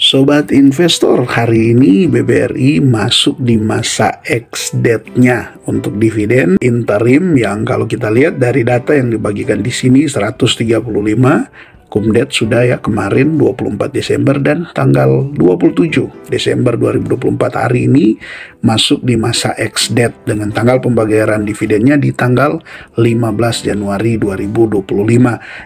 Sobat investor, hari ini BBRI masuk di masa ex-date-nya untuk dividen interim yang kalau kita lihat dari data yang dibagikan di sini 135, kumdet sudah ya kemarin 24 Desember dan tanggal 27 Desember 2024 hari ini masuk di masa ex-date dengan tanggal pembayaran dividennya di tanggal 15 Januari 2025.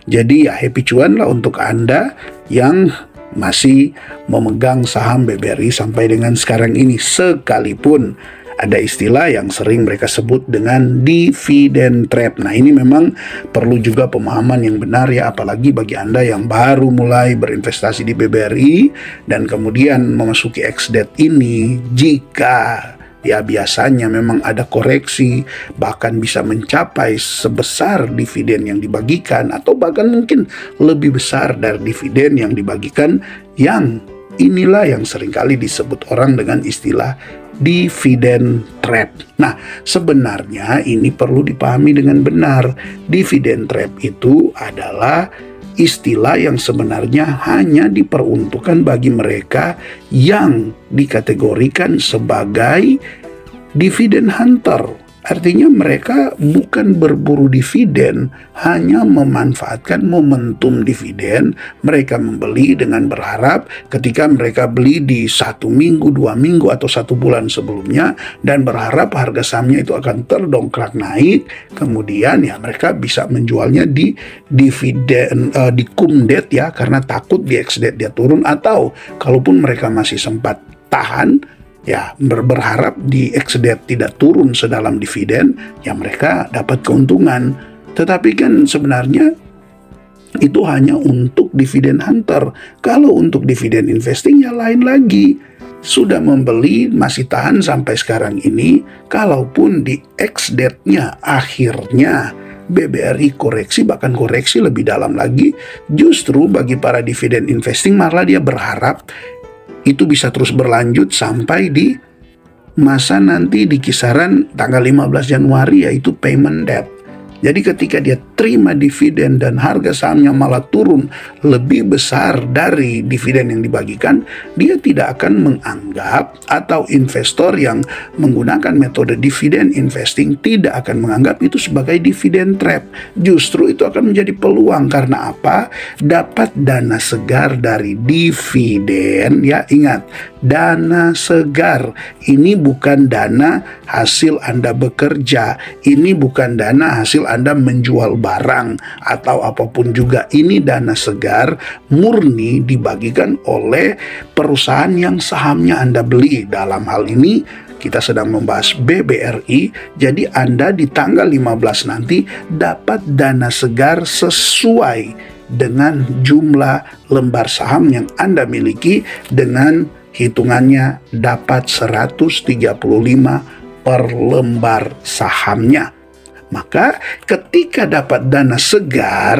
Jadi ya happy cuan lah untuk Anda yang masih memegang saham BBRI sampai dengan sekarang ini, sekalipun ada istilah yang sering mereka sebut dengan dividend trap. Nah, ini memang perlu juga pemahaman yang benar ya, apalagi bagi Anda yang baru mulai berinvestasi di BBRI dan kemudian memasuki ex-date ini. Jika ya biasanya memang ada koreksi, bahkan bisa mencapai sebesar dividen yang dibagikan atau bahkan mungkin lebih besar dari dividen yang dibagikan, yang inilah yang seringkali disebut orang dengan istilah dividend trap. Nah, sebenarnya ini perlu dipahami dengan benar. Dividend trap itu adalah istilah yang sebenarnya hanya diperuntukkan bagi mereka yang dikategorikan sebagai dividend hunter. Artinya mereka bukan berburu dividen, hanya memanfaatkan momentum dividen. Mereka membeli dengan berharap ketika mereka beli di 1 minggu, 2 minggu, atau 1 bulan sebelumnya, dan berharap harga sahamnya itu akan terdongkrak naik. Kemudian ya mereka bisa menjualnya di dividen, di kumdet ya, karena takut di ex-date dia turun, atau kalaupun mereka masih sempat tahan, ya berharap di ex-date tidak turun sedalam dividen, ya mereka dapat keuntungan. Tetapi kan sebenarnya itu hanya untuk dividen hunter. Kalau untuk dividen investing ya lain lagi. Sudah membeli, masih tahan sampai sekarang ini, kalaupun di ex-date-nya akhirnya BBRI koreksi, bahkan koreksi lebih dalam lagi, justru bagi para dividen investing malah dia berharap itu bisa terus berlanjut sampai di masa nanti di kisaran tanggal 15 Januari, yaitu payment date. Jadi ketika dia terima dividen dan harga sahamnya malah turun lebih besar dari dividen yang dibagikan, dia tidak akan menganggap, atau investor yang menggunakan metode dividen investing tidak akan menganggap itu sebagai dividen trap. Justru itu akan menjadi peluang. Karena apa? Dapat dana segar dari dividen. Ya, ingat, dana segar. Ini bukan dana hasil Anda bekerja. Ini bukan dana hasil Anda menjual barang atau apapun juga. Ini dana segar murni dibagikan oleh perusahaan yang sahamnya Anda beli. Dalam hal ini kita sedang membahas BBRI. Jadi Anda di tanggal 15 nanti dapat dana segar sesuai dengan jumlah lembar saham yang Anda miliki, dengan hitungannya dapat 135 per lembar sahamnya. Maka ketika dapat dana segar,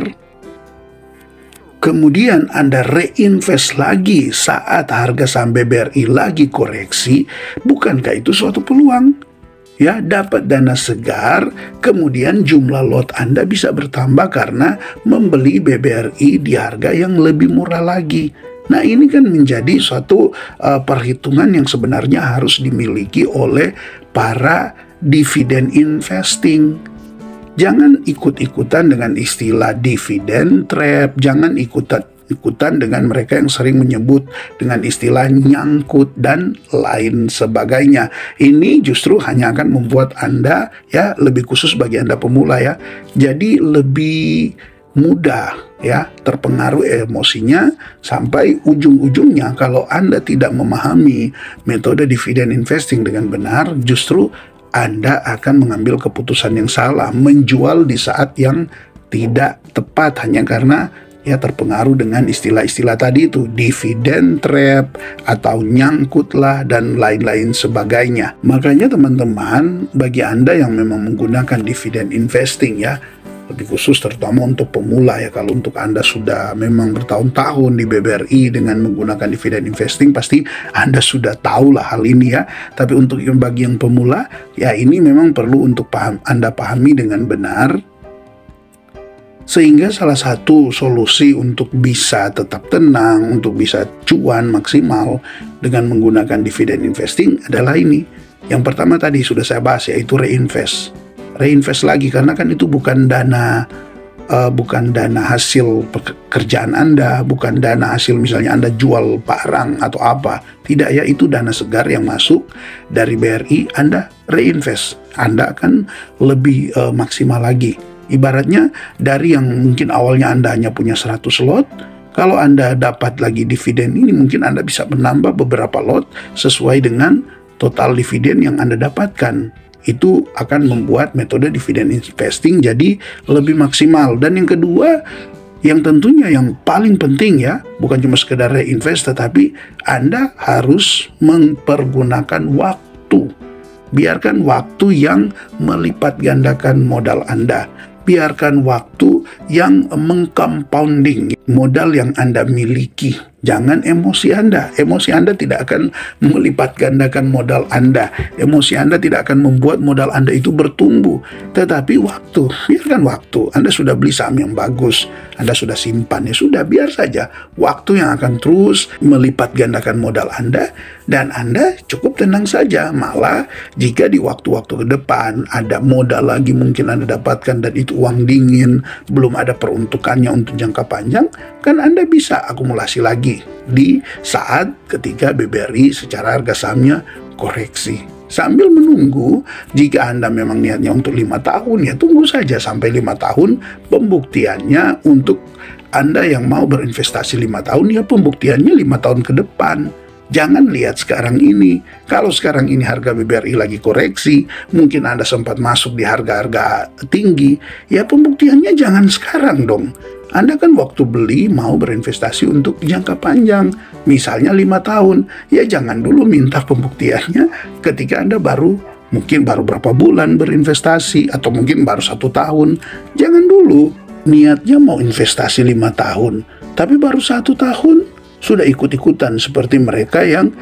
kemudian Anda reinvest lagi saat harga saham BBRI lagi koreksi, bukankah itu suatu peluang? Ya, dapat dana segar, kemudian jumlah lot Anda bisa bertambah karena membeli BBRI di harga yang lebih murah lagi. Nah, ini kan menjadi suatu perhitungan yang sebenarnya harus dimiliki oleh para dividen investing. Jangan ikut-ikutan dengan istilah dividen trap, jangan ikutan dengan mereka yang sering menyebut dengan istilah nyangkut dan lain sebagainya. Ini justru hanya akan membuat Anda, ya lebih khusus bagi Anda pemula ya, jadi lebih mudah ya terpengaruh emosinya, sampai ujung-ujungnya kalau Anda tidak memahami metode dividen investing dengan benar, justru Anda akan mengambil keputusan yang salah, menjual di saat yang tidak tepat hanya karena ya terpengaruh dengan istilah-istilah tadi itu, dividen trap atau nyangkutlah dan lain-lain sebagainya. Makanya teman-teman, bagi Anda yang memang menggunakan dividen investing ya, lebih khusus terutama untuk pemula ya, kalau untuk Anda sudah memang bertahun-tahun di BBRI dengan menggunakan dividen investing, pasti Anda sudah tahu lah hal ini ya. Tapi untuk bagi yang pemula ya, ini memang perlu untuk Anda pahami dengan benar Sehingga salah satu solusi untuk bisa tetap tenang, untuk bisa cuan maksimal dengan menggunakan dividen investing adalah ini. Yang pertama tadi sudah saya bahas, yaitu reinvest. Reinvest lagi, karena kan itu bukan dana hasil pekerjaan Anda, bukan dana hasil misalnya Anda jual barang atau apa. Tidak ya, itu dana segar yang masuk dari BRI, Anda reinvest. Anda akan lebih maksimal lagi. Ibaratnya dari yang mungkin awalnya Anda hanya punya 100 lot, kalau Anda dapat lagi dividen ini, mungkin Anda bisa menambah beberapa lot sesuai dengan total dividen yang Anda dapatkan. Itu akan membuat metode dividen investing jadi lebih maksimal. Dan yang kedua, yang tentunya yang paling penting ya, bukan cuma sekedar reinvest, tetapi Anda harus mempergunakan waktu. Biarkan waktu yang melipat gandakan modal Anda. Biarkan waktu yang mengcompounding modal yang Anda miliki. Jangan emosi Anda. Emosi Anda tidak akan melipat gandakan modal Anda. Emosi Anda tidak akan membuat modal Anda itu bertumbuh. Tetapi waktu, biarkan waktu. Anda sudah beli saham yang bagus, Anda sudah simpan, ya sudah, biar saja. Waktu yang akan terus melipat gandakan modal Anda, dan Anda cukup tenang saja. Malah jika di waktu-waktu ke depan ada modal lagi mungkin Anda dapatkan dan itu uang dingin, belum ada peruntukannya untuk jangka panjang, kan Anda bisa akumulasi lagi di saat ketika BBRI secara harga sahamnya koreksi. Sambil menunggu, jika Anda memang niatnya untuk 5 tahun, ya tunggu saja sampai 5 tahun. Pembuktiannya untuk Anda yang mau berinvestasi 5 tahun, ya pembuktiannya 5 tahun ke depan. Jangan lihat sekarang ini. Kalau sekarang ini harga BBRI lagi koreksi, mungkin Anda sempat masuk di harga-harga tinggi, ya pembuktiannya jangan sekarang dong. Anda kan waktu beli mau berinvestasi untuk jangka panjang, misalnya 5 tahun. Ya jangan dulu minta pembuktiannya ketika Anda mungkin baru berapa bulan berinvestasi, atau mungkin baru 1 tahun. Jangan dulu niatnya mau investasi 5 tahun, tapi baru 1 tahun sudah ikut-ikutan seperti mereka yang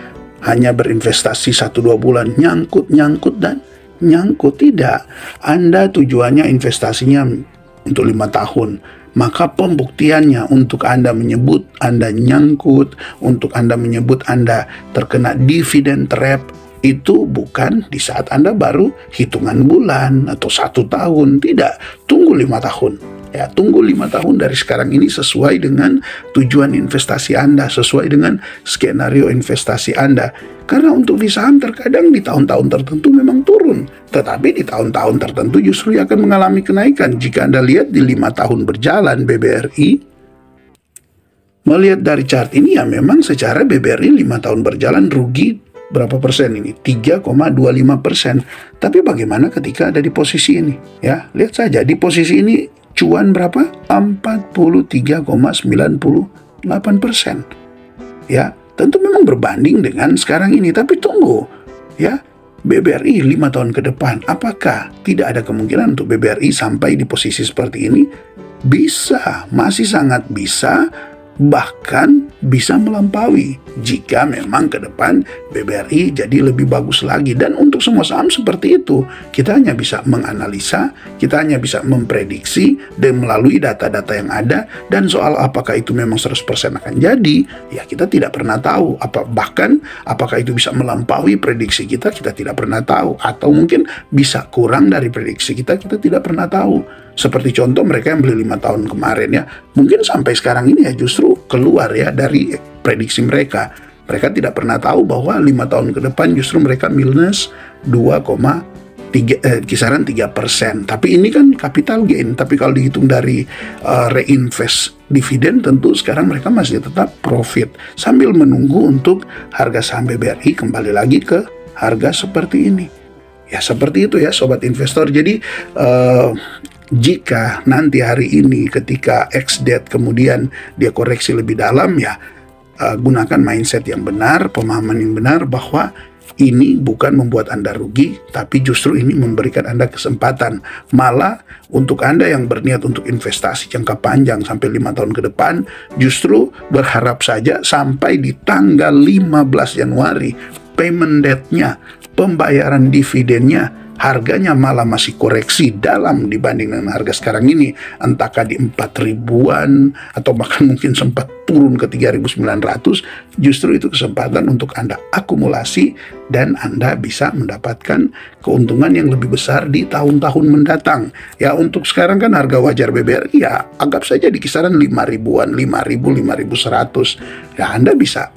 hanya berinvestasi 1-2 bulan, nyangkut dan nyangkut. Tidak, Anda tujuannya investasinya untuk 5 tahun. Maka pembuktiannya untuk Anda menyebut Anda nyangkut, untuk Anda menyebut Anda terkena dividen trap, itu bukan di saat Anda baru hitungan bulan atau 1 tahun. Tidak, tunggu 5 tahun. Ya, tunggu 5 tahun dari sekarang ini sesuai dengan tujuan investasi Anda, sesuai dengan skenario investasi Anda. Karena untuk di saham terkadang di tahun-tahun tertentu memang turun, tetapi di tahun-tahun tertentu justru akan mengalami kenaikan. Jika Anda lihat di 5 tahun berjalan BBRI, melihat dari chart ini, ya memang secara BBRI 5 tahun berjalan rugi berapa persen ini? 3,25%. Tapi bagaimana ketika ada di posisi ini? Ya, lihat saja di posisi ini cuan berapa? 43,98%. Ya, tentu memang berbanding dengan sekarang ini. Tapi tunggu, ya, BBRI 5 tahun ke depan, apakah tidak ada kemungkinan untuk BBRI sampai di posisi seperti ini? Bisa, masih sangat bisa, bahkan bisa melampaui jika memang ke depan BBRI jadi lebih bagus lagi. Dan untuk semua saham seperti itu, kita hanya bisa menganalisa, kita hanya bisa memprediksi dan melalui data-data yang ada. Dan soal apakah itu memang 100% akan jadi, ya kita tidak pernah tahu. Bahkan apakah itu bisa melampaui prediksi kita tidak pernah tahu. Atau mungkin bisa kurang dari prediksi kita tidak pernah tahu. Seperti contoh mereka yang beli 5 tahun kemarin, ya mungkin sampai sekarang ini ya justru keluar ya dari prediksi mereka. Mereka tidak pernah tahu bahwa 5 tahun ke depan justru mereka minus 2,3 kisaran 3%. Tapi ini kan capital gain. Tapi kalau dihitung dari reinvest dividen, tentu sekarang mereka masih tetap profit sambil menunggu untuk harga saham BBRI kembali lagi ke harga seperti ini. Ya seperti itu ya sobat investor. Jadi jika nanti hari ini ketika ex-date kemudian dia koreksi lebih dalam, ya gunakan mindset yang benar, pemahaman yang benar bahwa ini bukan membuat Anda rugi, tapi justru ini memberikan Anda kesempatan. Malah untuk Anda yang berniat untuk investasi jangka panjang sampai 5 tahun ke depan, justru berharap saja sampai di tanggal 15 Januari, payment date-nya, pembayaran dividennya, harganya malah masih koreksi dalam dibanding dengan harga sekarang ini, entahkah di 4 ribuan atau bahkan mungkin sempat turun ke 3.900, justru itu kesempatan untuk Anda akumulasi dan Anda bisa mendapatkan keuntungan yang lebih besar di tahun-tahun mendatang. Ya, untuk sekarang kan harga wajar BBRI ya anggap saja di kisaran 5 ribuan, 5.000, 5.100. Ya, Anda bisa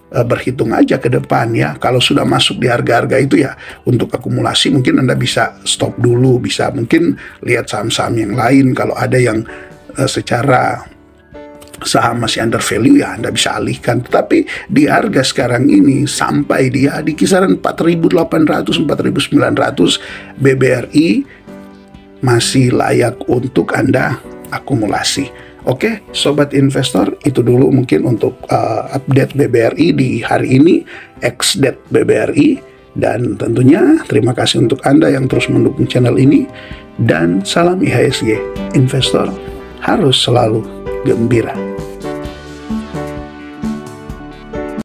berhitung aja ke depan ya. Kalau sudah masuk di harga-harga itu ya untuk akumulasi mungkin Anda bisa stop dulu, bisa mungkin lihat saham-saham yang lain. Kalau ada yang secara saham masih under value ya Anda bisa alihkan. Tetapi di harga sekarang ini sampai dia di kisaran 4.800, 4.900, BBRI masih layak untuk Anda akumulasi. Oke, sobat investor, itu dulu mungkin untuk update BBRI di hari ini, ex-date BBRI. Dan tentunya terima kasih untuk Anda yang terus mendukung channel ini. Dan salam IHSG, investor harus selalu gembira.